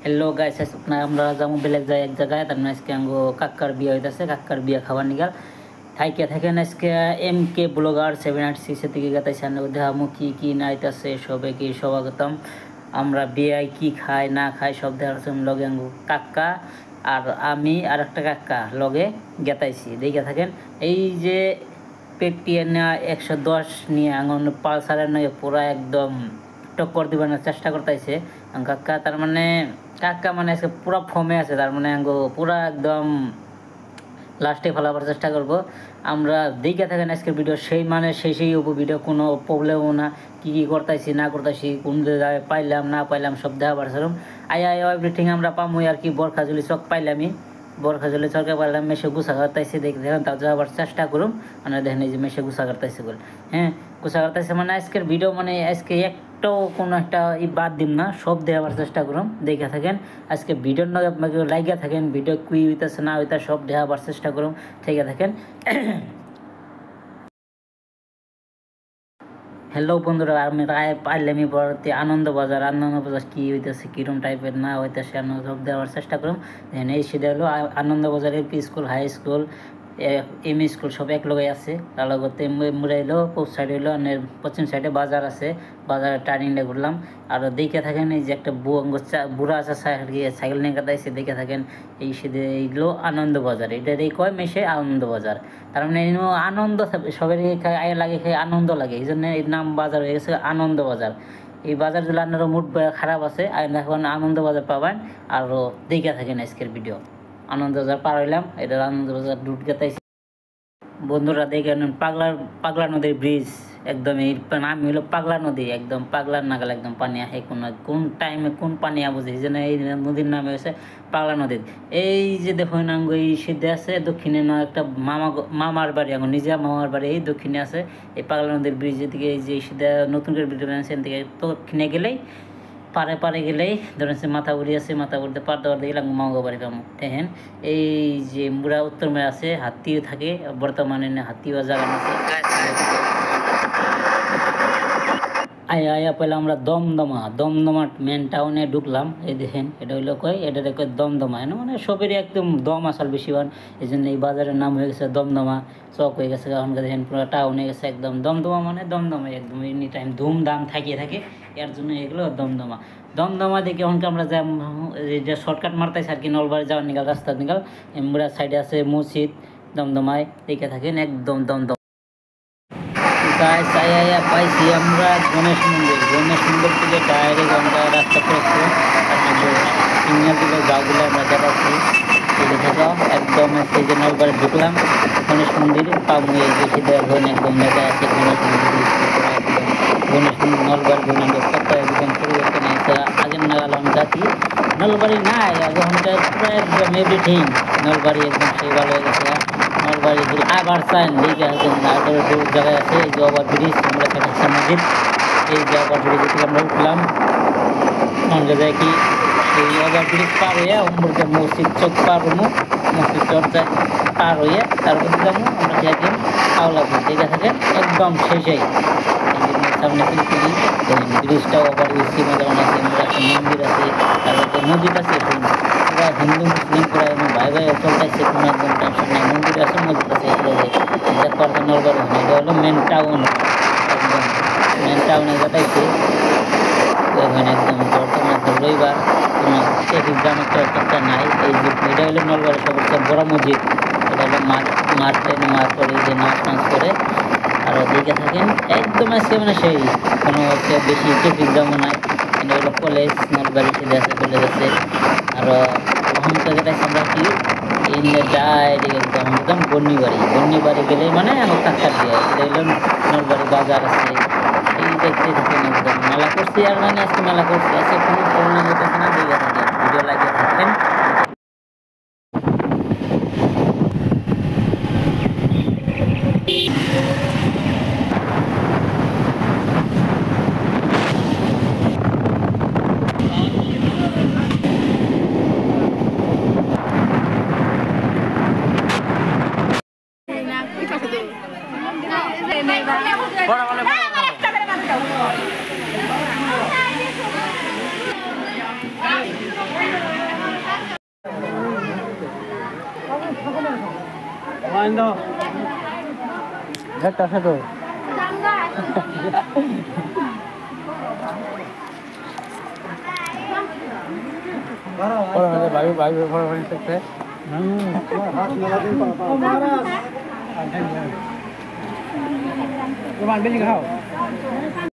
Hello guys, আজকে আমরা যাবো বেলেগ যায় এক জায়গায়। তার মানে আজকে আঙ্গো কাক্কার বিয়ে হইতেছে, কাক্কার বিয়ে খাবার নিগাল থাইকে থাকেন। আজকে MK ব্লগার 786 থেকে গেতাইছে, দেখামু কি কি নাইতেছে সবে কি স্বাগতম। আমরা বিয়ে কি খাই না খাই সব দেখাচ্ছে লগে আঙ্গো কাক্কা আর আমি আর একটা কাক্কা লগে গেতাইছি দেখে থাকেন। এই যে পেটিএম 110 নিয়ে আঙন পালসারের নিয়ে পুরা একদম টক্কর দিবানোর চেষ্টা করতেছে কাক্কা। তার মানে কাক্কা মানে আজকে পুরা ফর্মে আছে, তার মানে আঙ্গো পুরা একদম লাস্টে ফেলাবার চেষ্টা করবো আমরা। দেখে থাকেন আজকের ভিডিও, সেই মানে সেই ভিডিও, কোনো প্রবলেমও না, কী কী করতেছি না করতেছি, কোন জায়গায় পাইলাম না পাইলাম সব দেখাবার সেরকম এভরিথিং আমরা পামই আর কি। বরখাজুলি চক পাইলামই, বরখাজুলি চকে পাইলাম, মেশে গুছা কাটতেছে দেখেন, তাও যাওয়ার চেষ্টা করুন। মানে দেখেন এই যে মেশে গুছা কাটতেছে বলে, হ্যাঁ গুছা কাটতেছে। মানে আজকের ভিডিও মানে আজকে একটাও কোনো একটা বাদ দিন না, সব দেওয়ার চেষ্টা করুন। দেখে থাকেন আজকে ভিডিওর লাগিয়ে থাকেন, ভিডিও কুই হইতেছে না হইতে সব দেওয়ার চেষ্টা করুন, থেকে থাকেন। হ্যালো বন্ধুরা, আমি রায় পাইলামি পরবর্তী আনন্দবাজার কী হইতেছে, কীরকম টাইপের না হইতেছে সব দেওয়ার চেষ্টা করুন। এই সেটা হলো Anandabazar LP school, high school, ME school সব এক লগে আছে। তার লগতে মুড়া হইলো পূব সাইড হইলো, পশ্চিম সাইডে বাজার আছে, বাজারে টার্নিংটা ঘুরলাম। আর দেখে থাকেন এই যে একটা বুড়া আছে সাইকেল নিয়ে কাটাইছে, দেখে থাকেন। এই সেদে এইগুলো আনন্দবাজার, এটারই কয় মেশে আনন্দবাজার। তার মানে আনন্দ সবারই খায় লাগে, খাই আনন্দ লাগে, এই জন্য এর নাম বাজার হয়ে গেছে আনন্দবাজার। এই বাজারগুলো আপনারও মুড খারাপ আছে, এখন আনন্দবাজার পাবেন। আরও দেখে থাকেন আজকের ভিডিও। আনন্দবাজার পার হইলাম, এটা আনন্দবাজার ডুট গেতাইছি বন্ধুরা। দেখে পাগলা নদীর ব্রিজ, একদম এই নাম হলো পাগলা নদী, একদম পাগলার নাগাল একদম পানি আহে, কোন টাইমে কোন পানি আবুঝে, এই জন্য এই নদীর নাম হয়েছে পাগলা নদী। এই যে দেখুন আঙ্গো এই সিদ্ধে আছে দক্ষিণে না একটা মামার বাড়ি, আঙ্গো নিজা মামার বাড়ি এই দক্ষিণে আছে এই পাগলা নদীর ব্রিজের দিকে। এই যে সিদ্ধা নতুন করে ব্রিজ বানিয়েছে, থেকে দক্ষিণে গেলেই পারে গেলেই ধরেন মাথা উড়ি আছে, মাথা উড়তে পার দেওয়ার দিকে মামা বাড়ি পাবো দেখেন। এই যে মুড়া উত্তর মেয়ে আছে, হাতি থাকে বর্তমানে, হাতিও জাগানো আছে। আয়া পেলাম আমরা দমদমা মেন টাউনে ঢুকলাম। এই দেখেন এটা হইলো কই, এটা কই দমদমা, মানে সবেরই একদম দম আসাল বেশিবার, এই জন্য এই বাজারের নাম হয়ে গেছে দমদমা চক হয়ে গেছে। এখনকার দেখেন পুরো টাউন হয়ে গেছে একদম দমদমা, মানে দমদমা একদম এনি টাইম ধুমধাম থাকিয়ে থাকে, এর জন্য এগুলো দমদমা দেখে এখনকে আমরা যে শর্টকাট মারতেছি আর কি, নলবাড়ি যাওয়ার নিকাল রাস্তা নিকাল এমরা সাইডে আছে মসজিদ দমদমায় দেখে থাকেন একদম দমদম। পাইছি আমরা গণেশ মন্দির থেকে ডাইরেক্ট আমরা রাস্তা করেছি, সিগন্যাল দিলে যাওগুলো আমরা যাচ্ছি একদম সেই যে নলবাড়ি ঢুকলাম গণেশ মন্দির পাবো। এই যে সিদ্ধ একদম লেখা আছে গণেশ মন্দির, গণেশ মন্দির নলবাড়ি কত একদম পরিবর্তন হয়েছে। আগের নাগাল আমি যাচ্ছি নলবাড়ি নাই, এখনকার পুরো একদম এভরিথিং নলবাড়ি একদম সেই ভালো হয়ে গেছে। নলবাড়ি আবার চান দিকে জায়গায় আছে এই যে ওভার ব্রিজ, আমরা কাছে মসজিদ, এই যে ওভার ব্রিজ থেকে আমরা উঠলাম। আমরা যাই কি এই ওভার ব্রিজ পার হইয়া আমরা মসজিদ চোখ পার হবো, মসজিদ চর্চা পার হইয়া তারপর যাবো আমরা যাই আওলাপুর দেখে থাকেন একদম শেষেই। এই যে সামনে পিলপিলি ব্রিজটা ওভার ব্রিজ যেমন আছে, একটা মন্দির আছে, তারপর মসজিদ আছে, পুরা হিন্দু মুসলিম পুরা ভাই চলতেছে, কোনো একদম টেনশন নেই। মন্দির আছে মসজিদ আছে, এগুলো দেখবার নলবাড়ি হয়, এটা হলো মেন টাউন, একদম মেন টাউনে যাতাইছে। ওখানে একদম বর্তমানে রবিবার কোনো ট্রাফিক জ্যাম একটা নাই। এই যে এটা হলো নলবাড়ি সবচেয়ে বড় মসজিদ, এটা হলো মাঠ করে এই যে নাচ করে। আর দিকে থাকেন একদম আজকে মানে সেই কোনো বেশি ট্রাফিক জ্যামও নাই। এটা হলো কলেজ, নলবাড়ি ছেলে আছে, কলেজ আছে। আর ওখানকার যেটা আমরা কি ডাইরেক্ট একদম গন্ডিবাড়ি গেলে মানে আমার কাকার দিয়ে এটা হলো নলবাড়ি বাজার আছে। এই দেখতে থাকেন একদম মেলা করছি, আর মানে আজকে মেলা করছি আছে, কোনো প্রবলেম হতেছে না। দেখে থাকেন ভিডিও লাগিয়ে থাকেন। একটা আছে তো भाई भाई बन सकते हैं